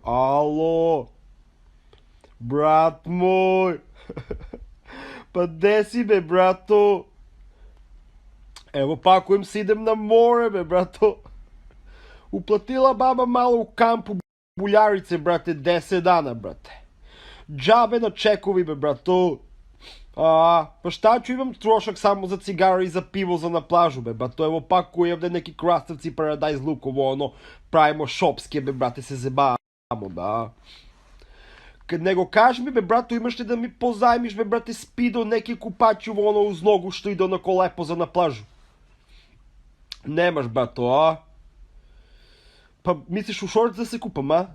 Ало, брат мой, па де си бе, брато? Evo pakujem se, idem na more, be, brato. Uplatila baba malo u kampu Buljarice, brate, 10 dana, brate. Džabe na čekovi, be, brato. Pa šta ću, imam trošak samo za cigare i za pivo za na plažu, be, brato. Evo pakujem da neki krastavci Paradise Lukovo, ono, pravimo šopske, be, brate, se zebamo, da. Nego kaži mi, be, brato, imaš li da mi pozajmiš, be, brate, spido neki kupaću, ono, uz nogu što ide onako lepo za na plažu? Nemaš, brato, a? Pa misliš u šorc da se kupam, a?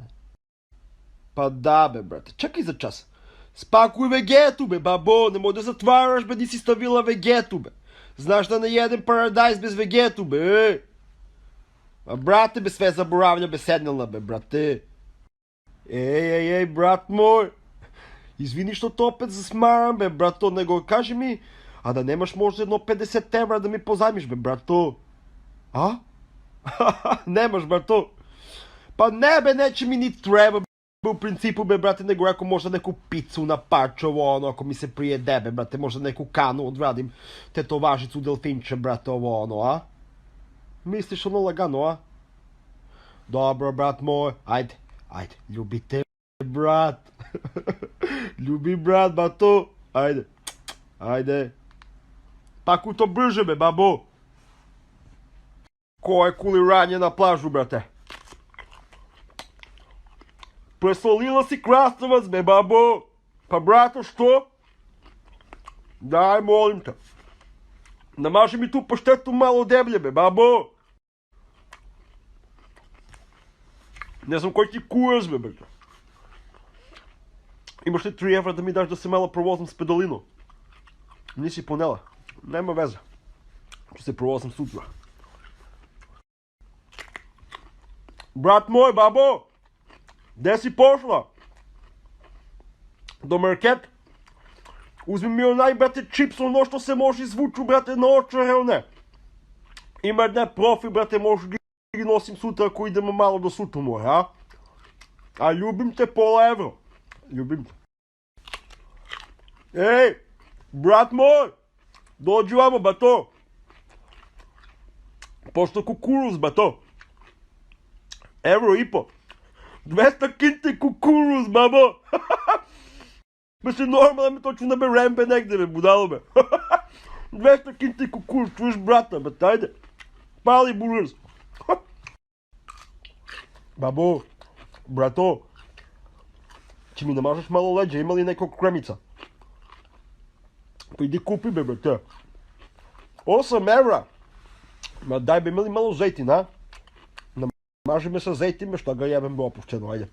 Pa da, be, brate. Čekaj za čas. Spakuj vegetu, be, babo. Nemoj da zatvaraš, be, nisi stavila vegetu, be. Znaš da ne jedem Paradise bez vegetu, be. A brate, be, sve zaboravlja, be, sednila, be, brate. Ej, brat moj. Izvini što to opet zasmaram, be, brato, nego kaži mi, a da nemaš možda jedno 50 evra da mi pozajmiš, be, brato? A? Nemaš, brato? Pa ne, be, neće mi ni treba, be, u principu, be, brate, nego ako možda neku picu na parčovo, ono, ako mi se prije debe, brate, možda neku kanu odradim, tetovažicu delfinče, brate, ovo, ono, a? Misliš ono lagano, a? Dobro, brat moj, ajde, ljubite, brat. Ljubi, brat, bato, ajde. Pakuj to brže, be, babo. Ko je kuliranje na plažu, brate? Presolila si krastavac, be, babo. Pa, brato, što? Daj, molim te. Namaži mi tu paštetu malo deblje, be, babo. Ne znam koji ti kurac, be, brate. Imaš li 3 evra da mi daš da se malo provozam s pedalino? Nisi ponela. Nema veze. Ću se provozam sutra. Brat moj, babo! Gde si pošla? Do market? Uzmi mi onaj, brate, čips, ono što se može izvuču, brate, na očare, one. Ima jedna profi, brate, možeš da ih nosim sutra ako idemo malo do Sutomora, a? A ljubim te, pola evro. Ljubim te. Ej, brat moj! Dođi vamo, bato! Pošto kukuruz, bato! Evro i po. 200 kinti kukuruz, babo! Mislim, normalno to ću na berembe negde, be, budalo, be. 200 kinti kukuruz, čuješ, brata, bet, ajde. Pali burgers. Babo, brato, će mi namažeš malo leđa, ima li nekog kremica? Pa idi kupi, be, brate. 8 evra. Ma daj, be, imali malo zejtina, a? Namaži me sa zejtima, šta ga jebem, be, opušteno, ajde.